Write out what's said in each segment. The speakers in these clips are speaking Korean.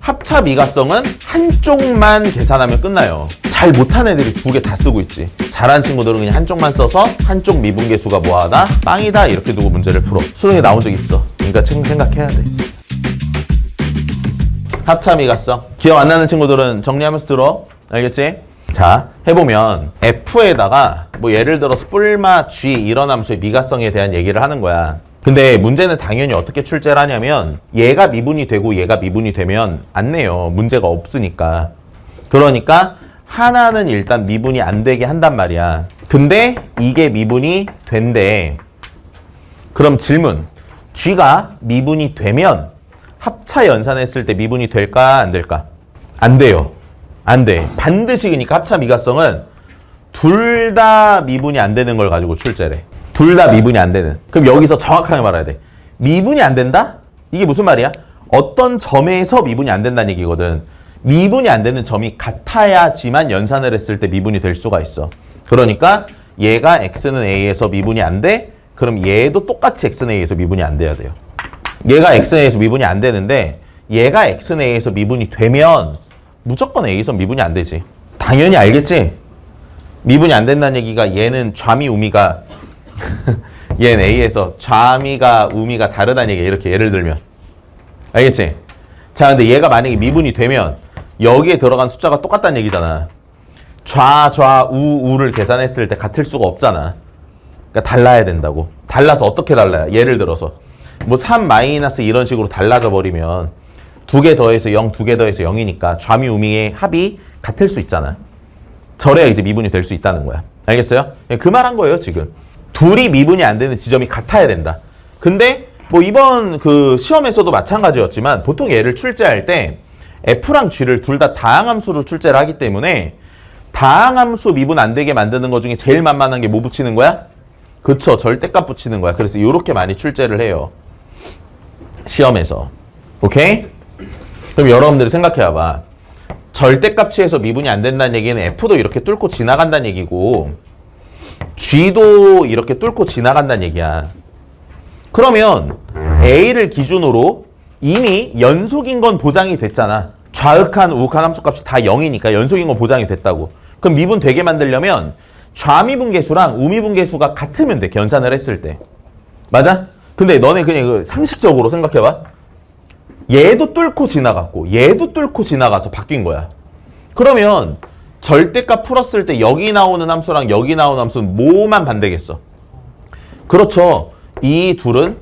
합차 미가성은 한쪽만 계산하면 끝나요. 잘 못한 애들이 두 개 다 쓰고 있지. 잘하는 친구들은 그냥 한쪽만 써서 한쪽 미분계수가 뭐하다? 빵이다 이렇게 두고 문제를 풀어. 수능에 나온 적 있어. 그러니까 생각해야 돼. 합차 미가성. 기억 안 나는 친구들은 정리하면서 들어. 알겠지? 자, 해보면 F에다가 뭐 예를 들어서 뿔마 G 이런 함수의 미가성에 대한 얘기를 하는 거야. 근데 문제는 당연히 어떻게 출제를 하냐면 얘가 미분이 되고 얘가 미분이 되면 안 내요. 문제가 없으니까. 그러니까 하나는 일단 미분이 안 되게 한단 말이야. 근데 이게 미분이 된대. 그럼 질문. G가 미분이 되면 합차 연산했을 때 미분이 될까 안 될까? 안 돼요. 안 돼. 반드시 그러니까 합차 미가성은 둘 다 미분이 안 되는 걸 가지고 출제래. 둘 다 미분이 안 되는. 그럼 여기서 정확하게 말해야 돼. 미분이 안 된다? 이게 무슨 말이야? 어떤 점에서 미분이 안 된다는 얘기거든. 미분이 안 되는 점이 같아야지만 연산을 했을 때 미분이 될 수가 있어. 그러니까 얘가 x는 a에서 미분이 안 돼? 그럼 얘도 똑같이 x는 a에서 미분이 안 돼야 돼요. 얘가 x는 a에서 미분이 안 되는데 얘가 x는 a에서 미분이 되면 무조건 a에서 미분이 안 되지. 당연히 알겠지? 미분이 안 된다는 얘기가 얘는 좌미 우미가 얘는 a에서 좌미가 우미가 다르다는 얘기야. 이렇게 예를 들면 알겠지? 자, 근데 얘가 만약에 미분이 되면 여기에 들어간 숫자가 똑같다는 얘기잖아. 우를 계산했을 때 같을 수가 없잖아. 그러니까 달라야 된다고. 달라서 어떻게 달라요? 예를 들어서 뭐 3 마이너스 이런 식으로 달라져 버리면 두 개 더해서 0, 두 개 더해서 0이니까 좌미 우미의 합이 같을 수 있잖아. 저래야 이제 미분이 될 수 있다는 거야. 알겠어요? 그 말 한 거예요, 지금. 둘이 미분이 안 되는 지점이 같아야 된다. 근데 뭐 이번 그 시험에서도 마찬가지였지만 보통 얘를 출제할 때 F랑 G를 둘 다 다항함수로 출제를 하기 때문에 다항함수 미분 안 되게 만드는 것 중에 제일 만만한 게 뭐 붙이는 거야? 그쵸, 절대값 붙이는 거야. 그래서 이렇게 많이 출제를 해요. 시험에서. 오케이? 그럼 여러분들이 생각해봐. 절대값 취해서 미분이 안 된다는 얘기는 F도 이렇게 뚫고 지나간다는 얘기고 G도 이렇게 뚫고 지나간다는 얘기야. 그러면 A를 기준으로 이미 연속인 건 보장이 됐잖아. 좌극한, 우극한 함수값이 다 0이니까 연속인 건 보장이 됐다고. 그럼 미분 되게 만들려면 좌미분계수랑 우미분계수가 같으면 돼. 연산을 했을 때. 맞아? 근데 너네 그냥 상식적으로 생각해봐. 얘도 뚫고 지나갔고 얘도 뚫고 지나가서 바뀐 거야. 그러면 절대값 풀었을 때 여기 나오는 함수랑 여기 나오는 함수는 뭐만 반대겠어? 그렇죠. 이 둘은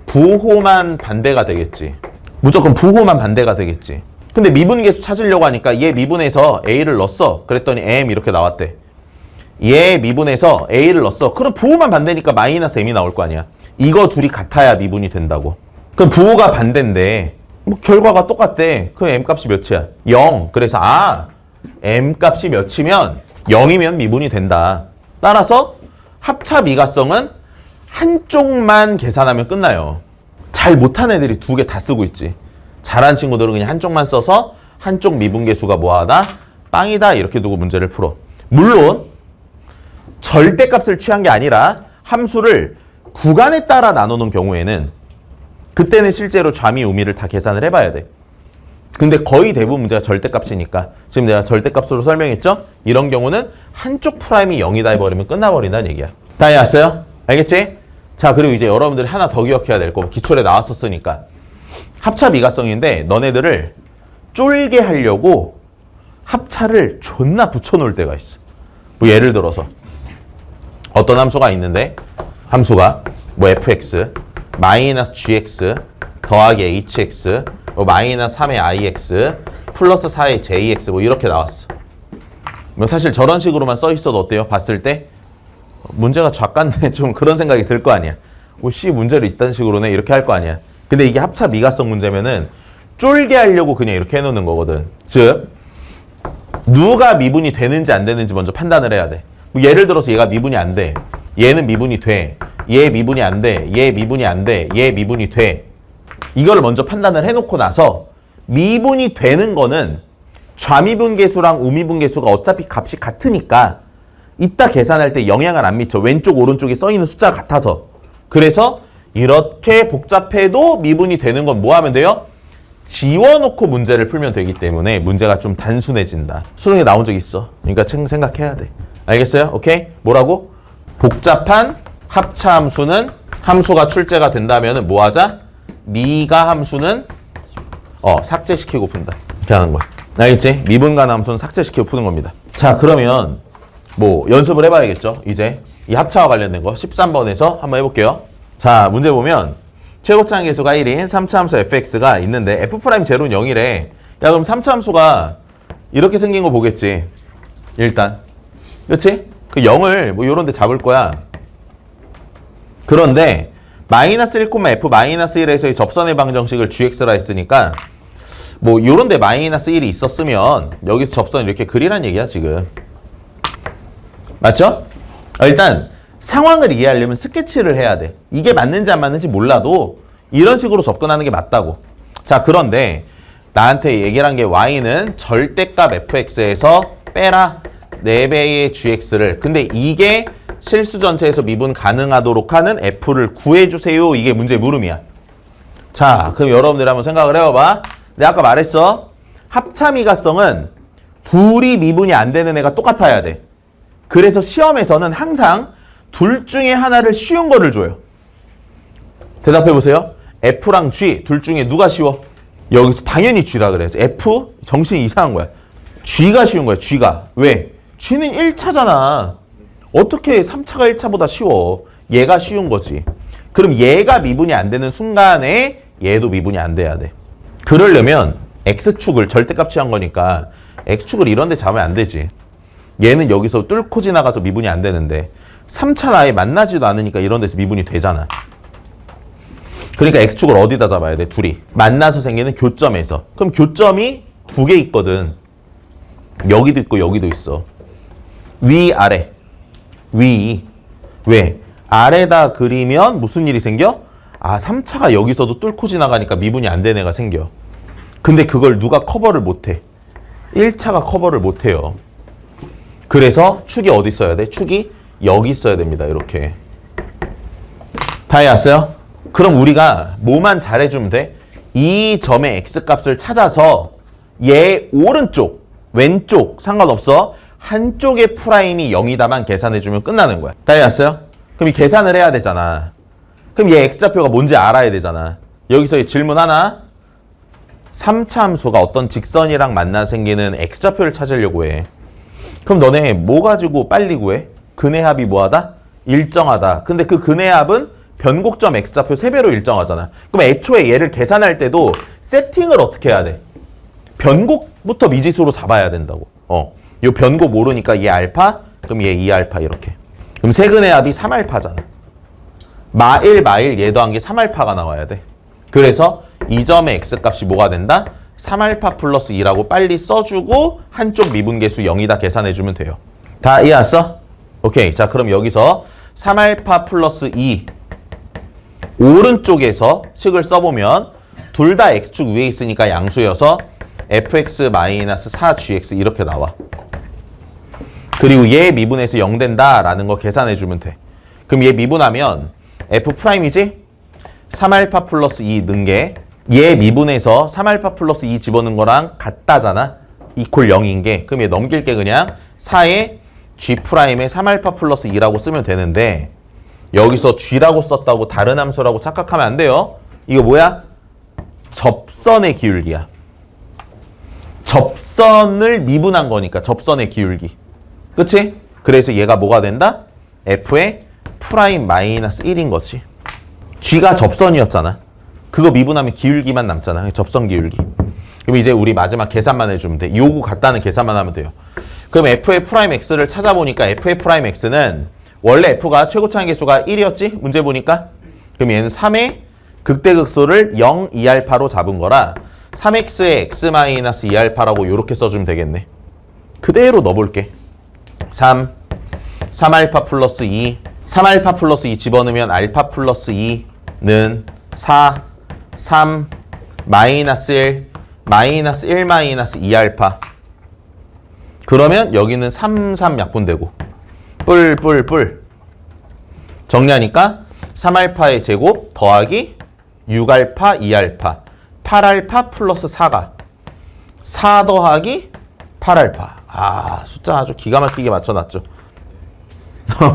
부호만 반대가 되겠지. 무조건 부호만 반대가 되겠지. 근데 미분계수 찾으려고 하니까 얘 미분해서 a를 넣었어. 그랬더니 m 이렇게 나왔대. 얘 미분해서 a를 넣었어. 그럼 부호만 반대니까 마이너스 m이 나올 거 아니야. 이거 둘이 같아야 미분이 된다고. 그럼 부호가 반대인데 뭐 결과가 똑같대. 그럼 m값이 몇이야? 0. 그래서 m값이 몇이면 0이면 미분이 된다. 따라서 합차 미가성은 한쪽만 계산하면 끝나요. 잘 못한 애들이 두 개 다 쓰고 있지. 잘하는 친구들은 그냥 한쪽만 써서 한쪽 미분계수가 뭐하다? 빵이다 이렇게 두고 문제를 풀어. 물론 절대값을 취한 게 아니라 함수를 구간에 따라 나누는 경우에는 그때는 실제로 좌미 우미를 다 계산을 해봐야 돼. 근데 거의 대부분 문제가 절대값이니까 지금 내가 절대값으로 설명했죠? 이런 경우는 한쪽 프라임이 0이다 해버리면 끝나버린다는 얘기야. 다 이해했어요? 알겠지? 자, 그리고 이제 여러분들이 하나 더 기억해야 될 거. 기출에 나왔었으니까. 합차 미가성인데 너네들을 쫄게 하려고 합차를 존나 붙여놓을 때가 있어. 뭐 예를 들어서 어떤 함수가 있는데 함수가 뭐 fx 마이너스 gx 더하기 hx 뭐 마이너스 3의 ix 플러스 4의 jx 뭐 이렇게 나왔어. 뭐 사실 저런 식으로만 써 있어도 어때요? 봤을 때 문제가 작간네 좀 그런 생각이 들 거 아니야. 뭐 C 문제를 이딴 식으로 내 이렇게 할 거 아니야. 근데 이게 합차 미가성 문제면은 쫄게 하려고 그냥 이렇게 해놓는 거거든. 즉 누가 미분이 되는지 안 되는지 먼저 판단을 해야 돼. 뭐 예를 들어서 얘가 미분이 안 돼. 얘는 미분이 돼. 얘 미분이 안 돼. 얘 미분이 안 돼. 얘 미분이 돼. 이걸 먼저 판단을 해놓고 나서 미분이 되는 거는 좌미분계수랑 우미분계수가 어차피 값이 같으니까 이따 계산할 때 영향을 안 미쳐. 왼쪽 오른쪽에 써있는 숫자가 같아서. 그래서 이렇게 복잡해도 미분이 되는 건 뭐 하면 돼요? 지워놓고 문제를 풀면 되기 때문에 문제가 좀 단순해진다. 수능에 나온 적 있어. 그러니까 생각해야 돼. 알겠어요? 오케이? 뭐라고? 복잡한 합차함수는 함수가 출제가 된다면 뭐 하자? 미가 함수는 삭제시키고 푼다. 이렇게 하는 거야. 알겠지? 미분간 함수는 삭제시키고 푸는 겁니다. 자, 그러면 뭐 연습을 해봐야겠죠? 이제 이 합차와 관련된 거 13번에서 한번 해볼게요. 자, 문제 보면 최고차항 계수가 1인 3차함수 fx가 있는데 f'제로는 0이래. 야, 그럼 3차함수가 이렇게 생긴 거 보겠지? 일단. 그렇지? 그 0을 뭐 요런 데 잡을 거야. 그런데 마이너스 1, f 마이너스 1에서의 접선의 방정식을 gx라 했으니까 뭐 요런 데 마이너스 1이 있었으면 여기서 접선 이렇게 그리란 얘기야, 지금. 맞죠? 일단 상황을 이해하려면 스케치를 해야 돼. 이게 맞는지 안 맞는지 몰라도 이런 식으로 접근하는 게 맞다고. 자, 그런데 나한테 얘기를 한 게 y는 절대값 fx에서 빼라 4배의 gx를. 근데 이게 실수 전체에서 미분 가능하도록 하는 f를 구해주세요. 이게 문제의 물음이야. 자, 그럼 여러분들 한번 생각을 해봐봐. 내가 아까 말했어. 합차미가성은 둘이 미분이 안 되는 애가 똑같아야 돼. 그래서 시험에서는 항상 둘 중에 하나를 쉬운 거를 줘요. 대답해보세요. F랑 G 둘 중에 누가 쉬워? 여기서 당연히 G라 그래야지. F? 정신이 이상한 거야. G가 쉬운 거야. G가. 왜? G는 1차잖아. 어떻게 3차가 1차보다 쉬워? 얘가 쉬운 거지. 그럼 얘가 미분이 안 되는 순간에 얘도 미분이 안 돼야 돼. 그러려면 X축을 절대값 취한 거니까 X축을 이런 데 잡으면 안 되지. 얘는 여기서 뚫고 지나가서 미분이 안 되는데 3차는 아예 만나지도 않으니까 이런 데서 미분이 되잖아. 그러니까 X축을 어디다 잡아야 돼? 둘이. 만나서 생기는 교점에서. 그럼 교점이 두 개 있거든. 여기도 있고 여기도 있어. 위, 아래. 위. 왜? 아래다 그리면 무슨 일이 생겨? 아, 3차가 여기서도 뚫고 지나가니까 미분이 안 되는 애가 생겨. 근데 그걸 누가 커버를 못해? 1차가 커버를 못해요. 그래서 축이 어디 있어야 돼? 축이 여기 있어야 됩니다. 이렇게. 다 이해했어요? 그럼 우리가 뭐만 잘해주면 돼? 이 점의 x값을 찾아서 얘 오른쪽, 왼쪽 상관없어. 한쪽의 프라임이 0이다만 계산해주면 끝나는 거야. 다 이해했어요? 그럼 이 계산을 해야 되잖아. 그럼 얘 x좌표가 뭔지 알아야 되잖아. 여기서 이 질문 하나. 3차 함수가 어떤 직선이랑 만나 생기는 x좌표를 찾으려고 해. 그럼 너네 뭐 가지고 빨리 구해? 근해합이 뭐하다? 일정하다. 근데 그 근해합은 변곡점 x좌표 3배로 일정하잖아. 그럼 애초에 얘를 계산할 때도 세팅을 어떻게 해야 돼? 변곡부터 미지수로 잡아야 된다고. 요 변곡 모르니까 얘 알파, 그럼 얘 2알파 이렇게. 그럼 세근해합이 3알파잖아. 마일 얘도 한 게 3알파가 나와야 돼. 그래서 이 점의 x값이 뭐가 된다? 3알파 플러스 2라고 빨리 써주고 한쪽 미분계수 0이다 계산해주면 돼요. 다 이해했어? 오케이. 자, 그럼 여기서 3알파 플러스 2 오른쪽에서 식을 써보면 둘 다 x축 위에 있으니까 양수여서 fx-4gx 이렇게 나와. 그리고 얘 미분에서 0 된다라는 거 계산해주면 돼. 그럼 얘 미분하면 f'이지? 3알파 플러스 2 넣은 게 얘 미분에서 3알파 플러스 2 집어넣은 거랑 같다잖아. 이퀄 0인 게. 그럼 얘 넘길게 그냥 4에 g'에 3알파 플러스 2라고 쓰면 되는데 여기서 g라고 썼다고 다른 함수라고 착각하면 안 돼요. 이거 뭐야? 접선의 기울기야. 접선을 미분한 거니까 접선의 기울기. 그치? 그래서 얘가 뭐가 된다? f의 프라임 마이너스 1인 거지. g가 접선이었잖아. 그거 미분하면 기울기만 남잖아. 접선 기울기. 그럼 이제 우리 마지막 계산만 해주면 돼. 요거 같다는 계산만 하면 돼요. 그럼 f의 프라임 x를 찾아보니까 f의 프라임 x는 원래 f가 최고차항 계수가 1이었지? 문제 보니까. 그럼 얘는 3의 극대극소를 0, 2알파로 잡은 거라 3x의 x-2알파라고 이렇게 써주면 되겠네. 그대로 넣어볼게. 3알파 플러스 2 3알파 플러스 2 집어넣으면 알파 플러스 2는 4 3 마이너스 1 마이너스 1 마이너스 2알파. 그러면 여기는 3 약분되고 뿔 정리하니까 3알파의 제곱 더하기 6알파 2알파 8알파 플러스 4가 4 더하기 8알파. 아, 숫자 아주 기가 막히게 맞춰놨죠.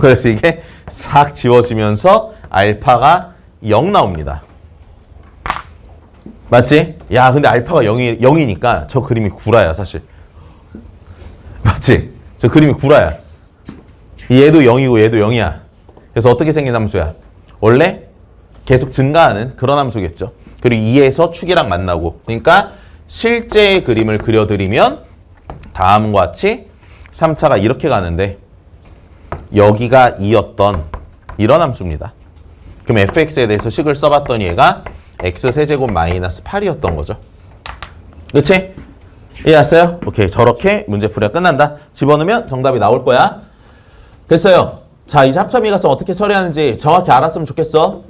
그래서 이게 싹 지워지면서 알파가 0 나옵니다. 맞지? 야, 근데 알파가 0이니까 저 그림이 구라야, 사실. 맞지? 저 그림이 구라야. 얘도 0이고 얘도 0이야. 그래서 어떻게 생긴 함수야? 원래 계속 증가하는 그런 함수겠죠. 그리고 2에서 축이랑 만나고. 그러니까 실제의 그림을 그려드리면 다음과 같이 3차가 이렇게 가는데 여기가 2였던 이런 함수입니다. 그럼 fx에 대해서 식을 써봤더니 얘가 x세제곱 마이너스 8이었던 거죠. 그치? 이해했어요? 오케이. 저렇게 문제풀이가 끝난다. 집어넣으면 정답이 나올 거야. 됐어요. 자, 이제 합차 미가성 어떻게 처리하는지 정확히 알았으면 좋겠어.